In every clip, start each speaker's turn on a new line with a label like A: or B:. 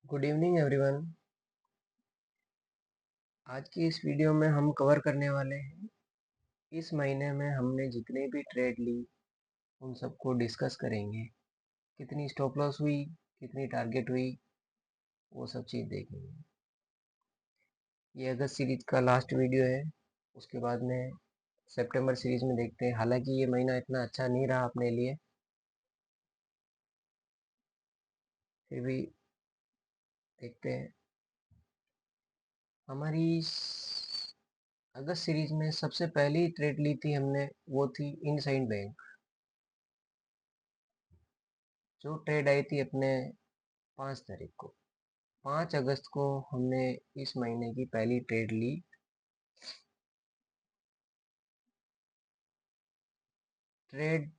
A: Good evening everyone. आज की इस वीडियो में हम कवर करने वाले हैं इस महीने में हमने जितने भी ट्रेड ली उन सबको डिस्कस करेंगे। कितनी स्टॉप लॉस हुई, कितनी टारगेट हुई, वो सब चीज़ देखेंगे। ये अगस्त सीरीज का लास्ट वीडियो है। उसके बाद में सितंबर सीरीज में देखते हैं। हालांकि ये महीना इतना अच्छा नहीं रहा अपने लिए, फिर भी देखते हैं। हमारी अगस्त सीरीज में सबसे पहली ट्रेड ली थी हमने, वो थी इंडसइंड बैंक। जो ट्रेड आई थी अपने 5 तारीख को, 5 अगस्त को हमने इस महीने की पहली ट्रेड ली। ट्रेड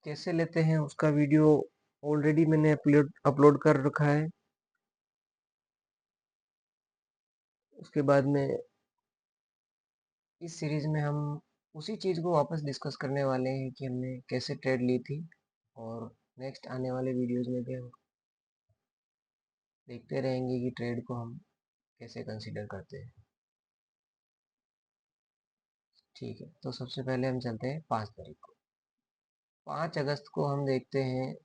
A: कैसे लेते हैं उसका वीडियो ऑलरेडी मैंने अपलोड कर रखा है। उसके बाद में इस सीरीज में हम उसी चीज़ को वापस डिस्कस करने वाले हैं कि हमने कैसे ट्रेड ली थी, और नेक्स्ट आने वाले वीडियोस में भी हम देखते रहेंगे कि ट्रेड को हम कैसे कंसीडर करते हैं। ठीक है, तो सबसे पहले हम चलते हैं 5 तारीख को। 5 अगस्त को हम देखते हैं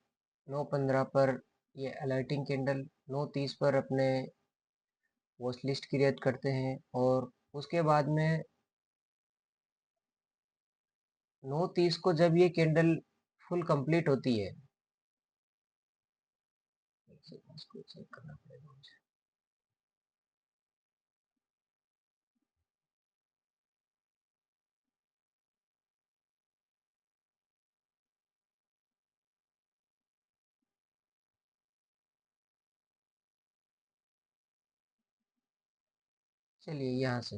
A: 9:15 पर ये अलर्टिंग कैंडल 9:30 पर अपने वॉच लिस्ट क्रिएट करते हैं, और उसके बाद में 9:30 को जब ये कैंडल फुल कंप्लीट होती है, इसको चेक करना पड़ेगा मुझे। चलिए यहाँ से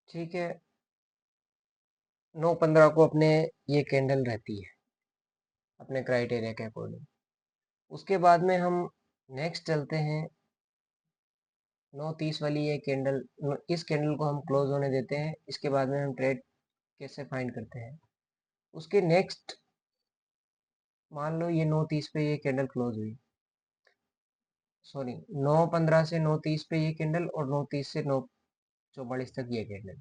A: ठीक है। 9:15 को अपने ये कैंडल रहती है अपने क्राइटेरिया के अकॉर्डिंग। उसके बाद में हम नेक्स्ट चलते हैं 9:30 वाली ये कैंडल। इस कैंडल को हम क्लोज होने देते हैं। इसके बाद में हम ट्रेड कैसे फाइंड करते हैं, उसके नेक्स्ट मान लो ये 9:30 पे ये कैंडल क्लोज हुई, सॉरी 9:15 से 9:30 पे ये कैंडल, और 9:30 से 9:44 तक ये कैंडल।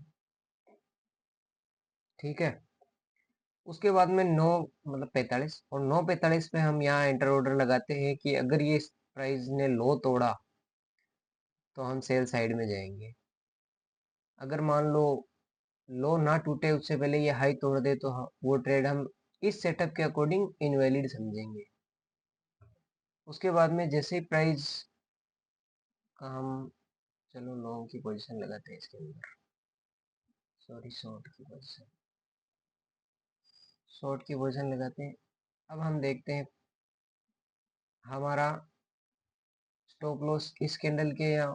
A: ठीक है, उसके बाद में 9 मतलब 45 और 9:45 पे हम यहाँ एंटर ऑर्डर लगाते हैं कि अगर ये प्राइस ने लो तोड़ा तो हम सेल साइड में जाएंगे। अगर मान लो लो ना टूटे उससे पहले ये हाई तोड़ दे तो वो ट्रेड हम इस सेटअप के अकॉर्डिंग इनवैलिड समझेंगे। उसके बाद में जैसे ही प्राइस का हम चलो लॉन्ग की पोजीशन लगाते हैं इसके अंदर, सॉरी शॉर्ट की पोजीशन लगाते हैं। अब हम देखते हैं हमारा स्टॉप लॉस इस कैंडल के या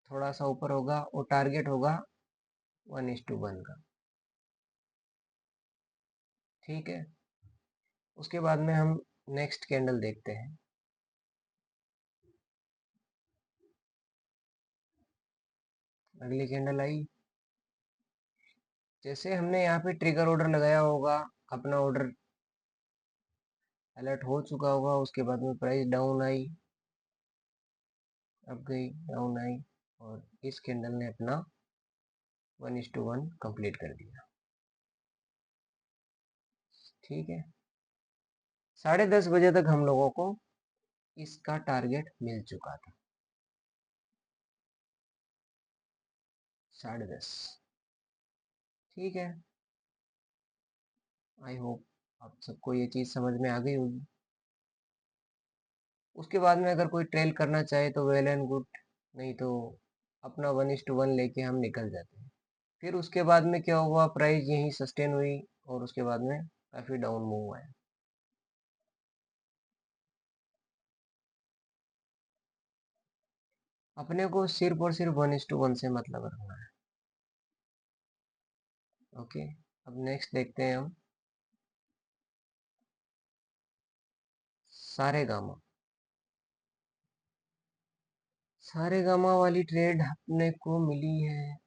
A: थोड़ा सा ऊपर होगा, और टारगेट होगा 1:1 का। ठीक है, उसके बाद में हम नेक्स्ट कैंडल देखते हैं। अगली कैंडल आई, जैसे हमने यहाँ पे ट्रिगर ऑर्डर लगाया होगा, अपना ऑर्डर अलर्ट हो चुका होगा। उसके बाद में प्राइस डाउन आई, अब गई डाउन आई, और इस कैंडल ने अपना 1:1 कंप्लीट कर दिया। ठीक है, 10:30 बजे तक हम लोगों को इसका टारगेट मिल चुका था। 10:30। ठीक है, आई होप आप सबको ये चीज़ समझ में आ गई होगी। उसके बाद में अगर कोई ट्रेल करना चाहे तो वेल एंड गुड, नहीं तो अपना 1:1 लेके हम निकल जाते हैं। फिर उसके बाद में क्या हुआ, प्राइस यहीं सस्टेन हुई, और उसके बाद में काफ़ी डाउन मूव आया। अपने को सिर्फ और सिर्फ 1:1 से मतलब रखना है। ओके, अब नेक्स्ट देखते हैं हम सारे गामा। सारे गामा वाली ट्रेड अपने को मिली है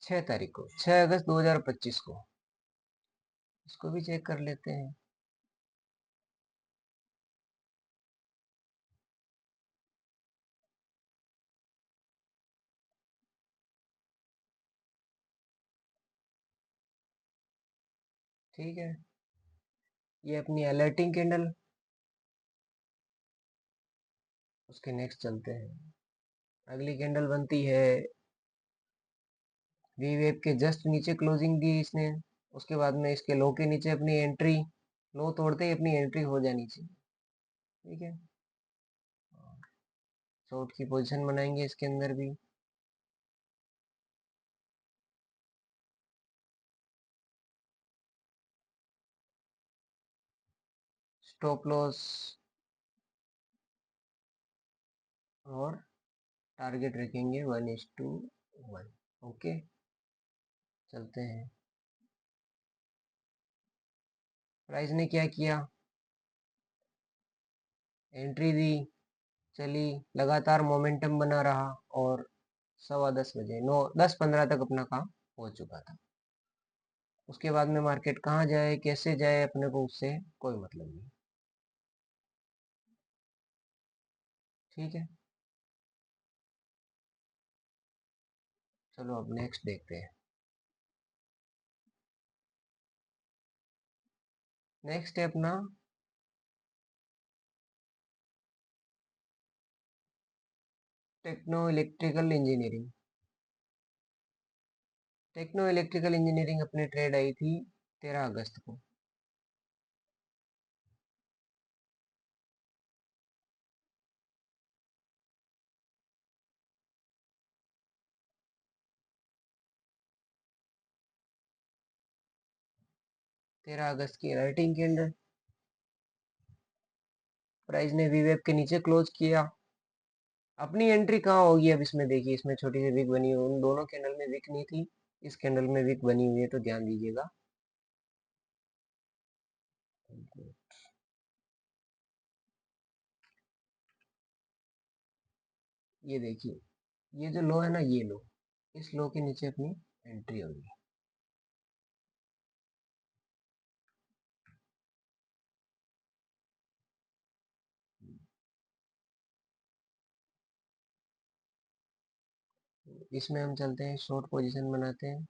A: 6 तारीख को, 6 अगस्त 2025 को, इसको भी चेक कर लेते हैं। ठीक है, ये अपनी अलर्टिंग कैंडल। उसके नेक्स्ट चलते हैं। अगली कैंडल बनती है वी वेव के जस्ट नीचे क्लोजिंग दी इसने। उसके बाद में इसके लो के नीचे अपनी एंट्री, लो तोड़ते ही अपनी एंट्री हो जानी चाहिए। ठीक है, शॉर्ट की पोजीशन बनाएंगे इसके अंदर भी। स्टॉप लॉस और टारगेट रखेंगे 1:1। ओके, चलते हैं। प्राइस ने क्या किया, एंट्री दी, चली, लगातार मोमेंटम बना रहा और 10:15 बजे 9:10-15 तक अपना काम हो चुका था। उसके बाद में मार्केट कहाँ जाए कैसे जाए अपने को उससे कोई मतलब नहीं। ठीक है, चलो अब नेक्स्ट देखते हैं। नेक्स्ट है अपना techno electrical engineering. Techno electrical engineering अपने ट्रेड आई थी 13 अगस्त को। तेरह अगस्त की राइटिंग कैंडल। प्राइस ने वी वेव के नीचे क्लोज किया। अपनी एंट्री कहाँ होगी अब इसमें, देखिए इसमें छोटी सी विक बनी हुई, उन दोनों कैंडल में विक नहीं थी, इस कैंडल में विक बनी हुई है, तो ध्यान दीजिएगा। ये देखिए, ये जो लो है ना, ये लो, इस लो के नीचे अपनी एंट्री होगी। इसमें हम चलते हैं, शॉर्ट पोजीशन बनाते हैं।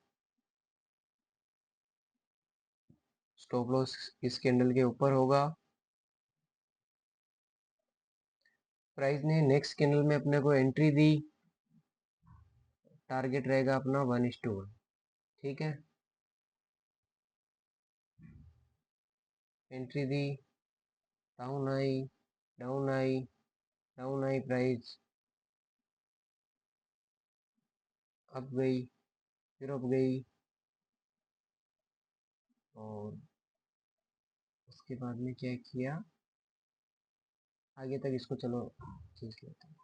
A: स्टॉप लॉस इस कैंडल के ऊपर होगा। प्राइस ने नेक्स्ट कैंडल में अपने को एंट्री दी, टारगेट रहेगा अपना 1:1। ठीक है, entry the, down I, down I, down I, price up गई, फिर अप गई, और उसके बाद में क्या किया, आगे तक इसको चलो खींच लेते हैं।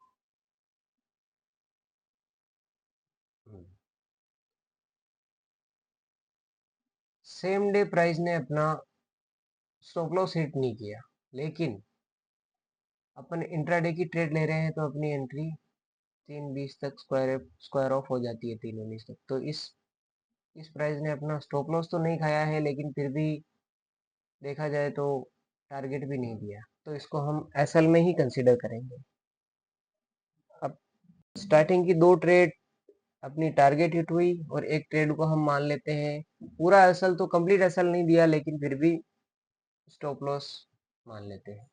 A: सेम डे प्राइस ने अपना स्टॉप लॉस हिट नहीं किया, लेकिन अपन इंट्राडे की ट्रेड ले रहे हैं तो अपनी एंट्री 3:20 तक स्क्वायर ऑफ हो जाती है, 3:19 तक। तो इस प्राइस ने अपना स्टॉप लॉस तो नहीं खाया है, लेकिन फिर भी देखा जाए तो टारगेट भी नहीं दिया, तो इसको हम एसएल में ही कंसीडर करेंगे। अब स्टार्टिंग की दो ट्रेड अपनी टारगेट हिट हुई, और एक ट्रेड को हम मान लेते हैं पूरा एसएल, तो कंप्लीट एसएल नहीं दिया, लेकिन फिर भी स्टॉप लॉस मान लेते हैं।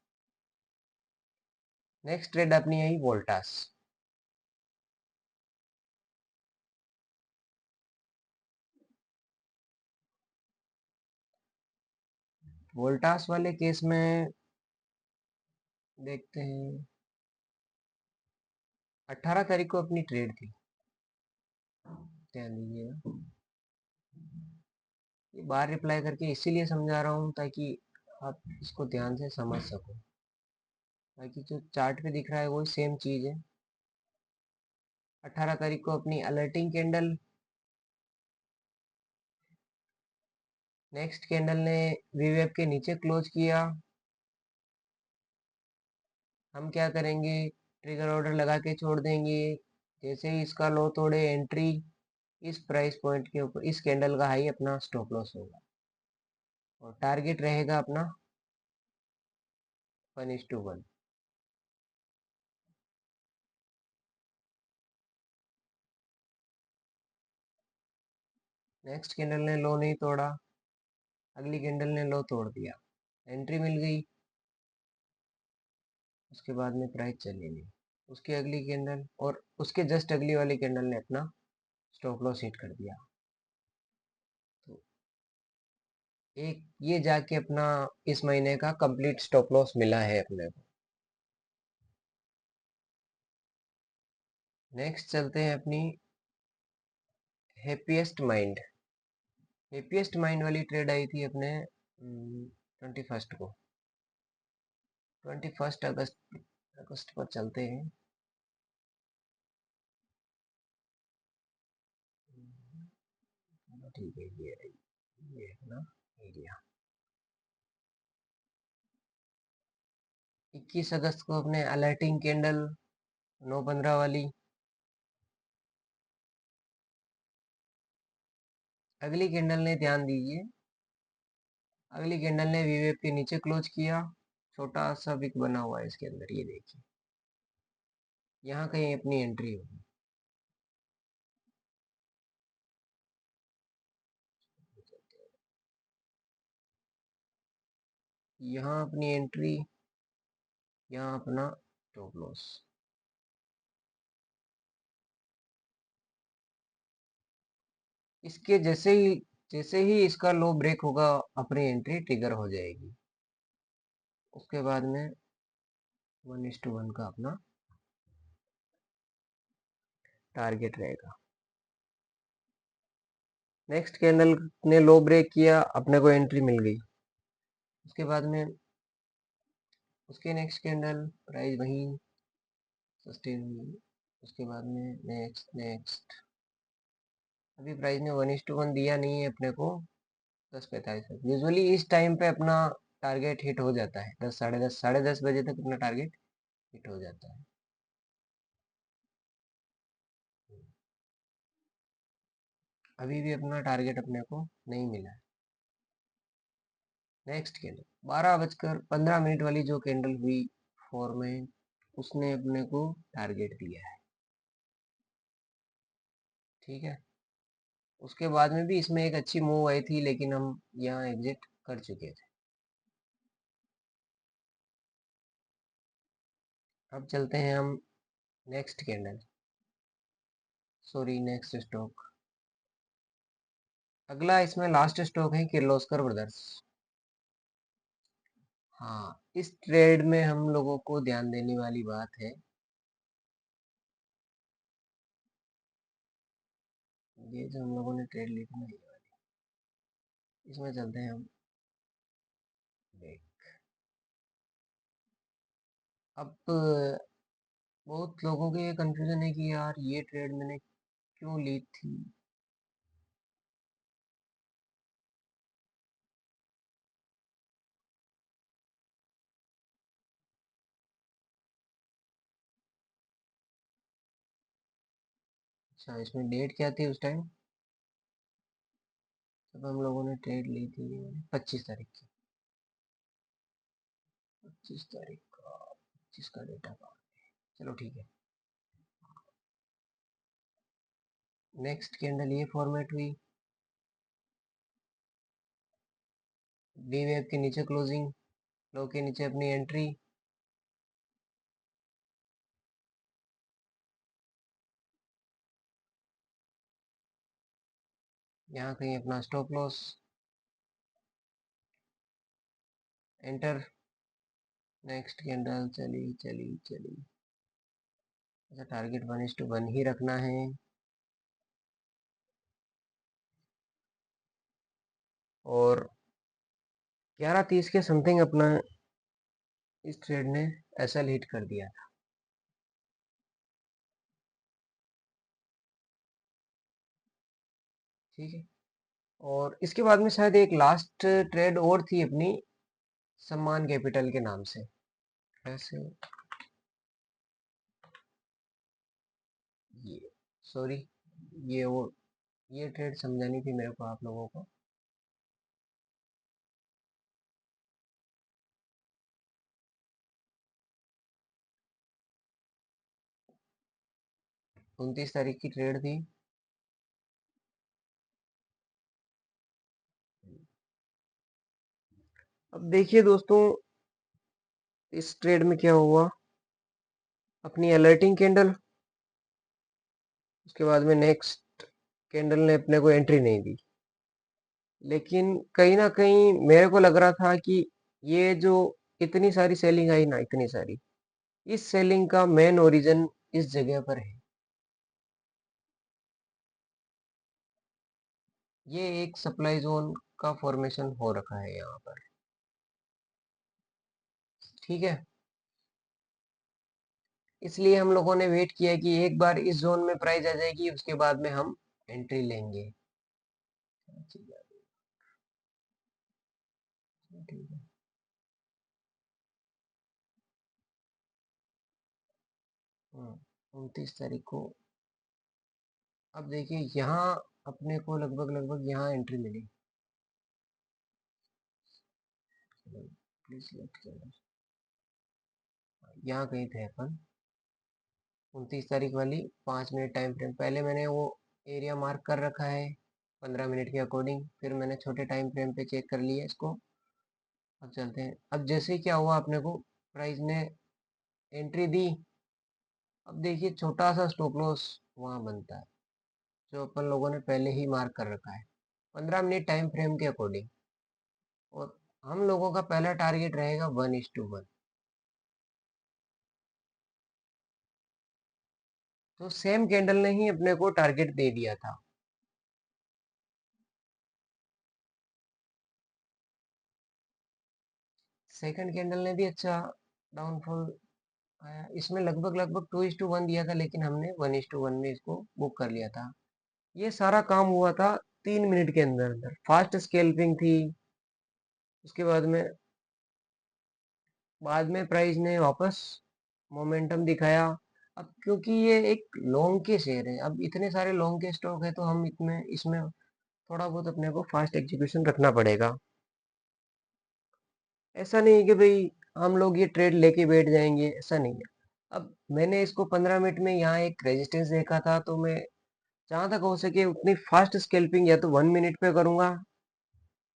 A: नेक्स्ट ट्रेड अपनी आई वोल्टास। वोल्टास वाले केस में देखते हैं, 18 तारीख को अपनी ट्रेड थी, ध्यान दीजिएगा। ये बार रिप्लाई करके इसीलिए समझा रहा हूँ ताकि आप इसको ध्यान से समझ सको, ताकि जो चार्ट पे दिख रहा है वही सेम चीज है। 18 तारीख को अपनी अलर्टिंग कैंडल, नेक्स्ट कैंडल ने वीवेब के नीचे क्लोज किया। हम क्या करेंगे, ट्रिगर ऑर्डर लगा के छोड़ देंगे। जैसे ही इसका लो तोड़े एंट्री, इस प्राइस पॉइंट के ऊपर इस कैंडल का हाई अपना स्टॉप लॉस होगा और टारगेट रहेगा अपना 1:1। नेक्स्ट कैंडल ने लो नहीं तोड़ा, अगली कैंडल ने लो तोड़ दिया, एंट्री मिल गई, उसके बाद में प्राइस चली नहीं, उसकी अगली कैंडल और उसके जस्ट अगली वाली कैंडल ने अपना स्टॉप लॉस हिट कर दिया। तो एक ये जाके अपना इस महीने का कंप्लीट स्टॉप लॉस मिला है अपने को। नेक्स्ट चलते हैं अपनी हैप्पीएस्ट माइंड। हैप्पीएस्ट माइंड वाली ट्रेड आई थी अपने 21 को, 21 अगस्त पर चलते हैं। ठीक है, ये है ना एरिया। 21 अगस्त को अपने अलर्टिंग कैंडल 9:15 वाली, अगली कैंडल ने ध्यान दीजिए, अगली कैंडल ने वीवेप के नीचे क्लोज किया, छोटा सा विक बना हुआ है इसके अंदर, ये देखिए, यहाँ कहीं अपनी एंट्री होगी। यहाँ अपनी एंट्री, यहाँ अपना स्टॉप लॉस। इसके जैसे ही इसका लो ब्रेक होगा अपनी एंट्री ट्रिगर हो जाएगी। उसके बाद में 1:1 का अपना टारगेट रहेगा। नेक्स्ट कैंडल ने लो ब्रेक किया, अपने को एंट्री मिल गई। उसके बाद में उसके नेक्स्ट कैंडल प्राइस वहीं सस्टेन हुई। उसके बाद में नेक्स्ट अभी प्राइस ने 1:1 दिया नहीं है अपने को, 10:45 तक। यूजुअली इस टाइम पे अपना टारगेट हिट हो जाता है, 10 साढ़े दस बजे तक अपना टारगेट हिट हो जाता है। अभी भी अपना टारगेट अपने को नहीं मिला है। नेक्स्ट कैंडल 12:15 वाली जो कैंडल हुई 4 में, उसने अपने को टारगेट दिया है। ठीक है, उसके बाद में भी इसमें एक अच्छी मूव आई थी, लेकिन हम यहाँ एग्जिट कर चुके थे। अब चलते हैं हम next candle, sorry next stock. अगला इसमें लास्ट स्टॉक है किर्लोस्कर ब्रदर्स। हाँ, इस ट्रेड में हम लोगों को ध्यान देने वाली बात है, ये जो हम लोगों ने ट्रेड ली थी ना, ये वाली, इसमें चलते हैं हम देख। अब बहुत लोगों के ये कंफ्यूजन है कि यार ये ट्रेड मैंने क्यों ली थी। अच्छा, इसमें डेट क्या थी उस टाइम जब हम लोगों ने ट्रेड ली थी? 25 तारीख की, 25 तारीख का, 25 का डेटा का। चलो ठीक है। नेक्स्ट कैंडल ये फॉर्मेट हुई, वी वेव के नीचे क्लोजिंग, लो के नीचे अपनी एंट्री, यहाँ कहीं अपना stop loss, enter. Next candle चली चली चली, अच्छा टारगेट 1:1 ही रखना है। और 11:30 के समथिंग अपना इस ट्रेड ने एसएल हिट कर दिया था। ठीक है, और इसके बाद में शायद एक लास्ट ट्रेड और थी अपनी सम्मान कैपिटल के नाम से, ऐसे ये, सॉरी ये वो ये ट्रेड समझानी थी मेरे को आप लोगों को। उनतीस तारीख की ट्रेड थी। अब देखिए दोस्तों, इस ट्रेड में क्या हुआ, अपनी अलर्टिंग कैंडल, उसके बाद में नेक्स्ट कैंडल ने अपने को एंट्री नहीं दी। लेकिन कहीं ना कहीं मेरे को लग रहा था कि ये जो इतनी सारी सेलिंग आई ना, इतनी सारी, इस सेलिंग का मेन ओरिजिन इस जगह पर है। ये एक सप्लाई जोन का फॉर्मेशन हो रखा है यहाँ पर, ठीक है। इसलिए हम लोगों ने वेट किया कि एक बार इस जोन में प्राइस आ जाएगी, उसके बाद में हम एंट्री लेंगे। ठीक है। 29 तारीख को, अब देखिए यहाँ अपने को लगभग लगभग यहाँ एंट्री मिली। प्लीज यहाँ कहीं थे अपन, 29 तारीख वाली 5 मिनट टाइम फ्रेम, पहले मैंने वो एरिया मार्क कर रखा है 15 मिनट के अकॉर्डिंग, फिर मैंने छोटे टाइम फ्रेम पे चेक कर लिया इसको। अब चलते हैं। अब जैसे क्या हुआ, अपने को प्राइस ने एंट्री दी। अब देखिए छोटा सा स्टॉप लॉस वहाँ बनता है, जो अपन लोगों ने पहले ही मार्क कर रखा है 15 मिनट टाइम फ्रेम के अकॉर्डिंग। और हम लोगों का पहला टारगेट रहेगा 1:1। तो सेम कैंडल ने ही अपने को टारगेट दे दिया था। सेकंड कैंडल ने भी अच्छा डाउनफॉल आया, इसमें लगभग लगभग 2:1 दिया था, लेकिन हमने 1:1 में इसको बुक कर लिया था। ये सारा काम हुआ था 3 मिनट के अंदर अंदर, फास्ट स्केल्पिंग थी। उसके बाद में प्राइस ने वापस मोमेंटम दिखाया। अब क्योंकि ये एक लॉन्ग के शेयर है, अब इतने सारे लॉन्ग के स्टॉक है, तो हम इसमें इसमें थोड़ा बहुत अपने को फास्ट एग्जीक्यूशन रखना पड़ेगा। ऐसा नहीं है कि भाई हम लोग ये ट्रेड लेके बैठ जाएंगे, ऐसा नहीं है। अब मैंने इसको 15 मिनट में यहाँ एक रेजिस्टेंस देखा था, तो मैं जहां तक हो सके उतनी फास्ट स्केल्पिंग या तो 1 मिनट पे करूंगा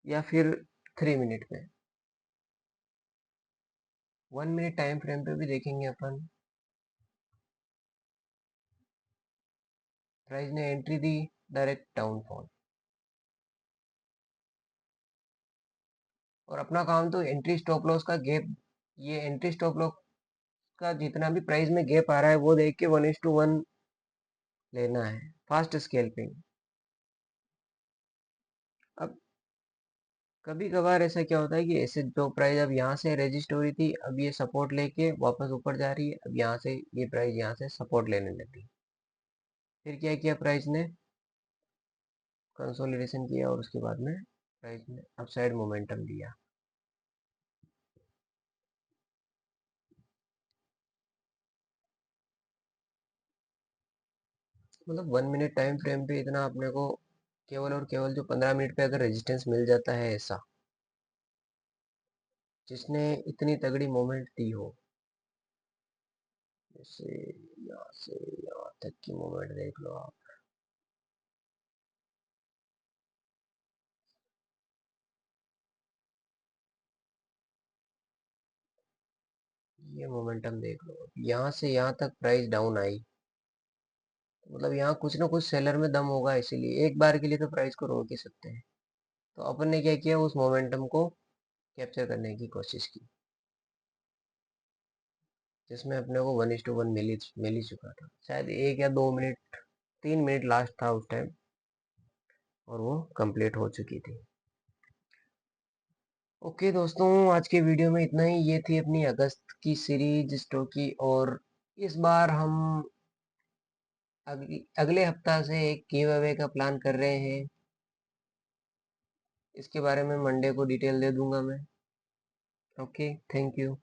A: या फिर 3 मिनट पे। 1 मिनट टाइम फ्रेम पे भी देखेंगे अपन, प्राइस ने एंट्री दी, डायरेक्ट डाउनफॉल। और अपना काम तो एंट्री स्टॉप लॉस का गैप, ये एंट्री स्टॉप लॉस का जितना भी प्राइस में गैप आ रहा है वो देख के 1:1 लेना है, फास्ट स्केल्पिंग। अब कभी कभार ऐसा क्या होता है कि ऐसे जो प्राइस अब यहाँ से रजिस्ट हो रही थी, अब ये सपोर्ट लेके वापस ऊपर जा रही है, अब यहाँ से ये प्राइस यहाँ से सपोर्ट लेने लगी। फिर क्या किया प्राइस ने, कंसोलिडेशन किया और उसके बाद में प्राइस ने अपसाइड मोमेंटम दिया। मतलब 1 मिनट टाइम फ्रेम पे इतना अपने को केवल और केवल जो 15 मिनट पे अगर रेजिस्टेंस मिल जाता है ऐसा, जिसने इतनी तगड़ी मोमेंट दी हो, जैसे यहाँ से यहाँ तक की मोमेंट देख लो आप, ये मोमेंटम देख लो, यहाँ से यहाँ तक प्राइस डाउन आई, मतलब यहाँ कुछ ना कुछ सेलर में दम होगा, इसीलिए एक बार के लिए तो प्राइस को रोक ही सकते हैं। तो अपन ने क्या किया, उस मोमेंटम को कैप्चर करने की कोशिश की, जिसमें अपने को 1:1 मिल ही चुका था, शायद 1 या 2 मिनट, 3 मिनट लास्ट था उस टाइम, और वो कंप्लीट हो चुकी थी। ओके दोस्तों, आज के वीडियो में इतना ही। ये थी अपनी अगस्त की सीरीज स्टॉक की, और इस बार हम अगले हफ्ता से एक गिव अवे का प्लान कर रहे हैं। इसके बारे में मंडे को डिटेल दे दूंगा मैं। Okay, thank you.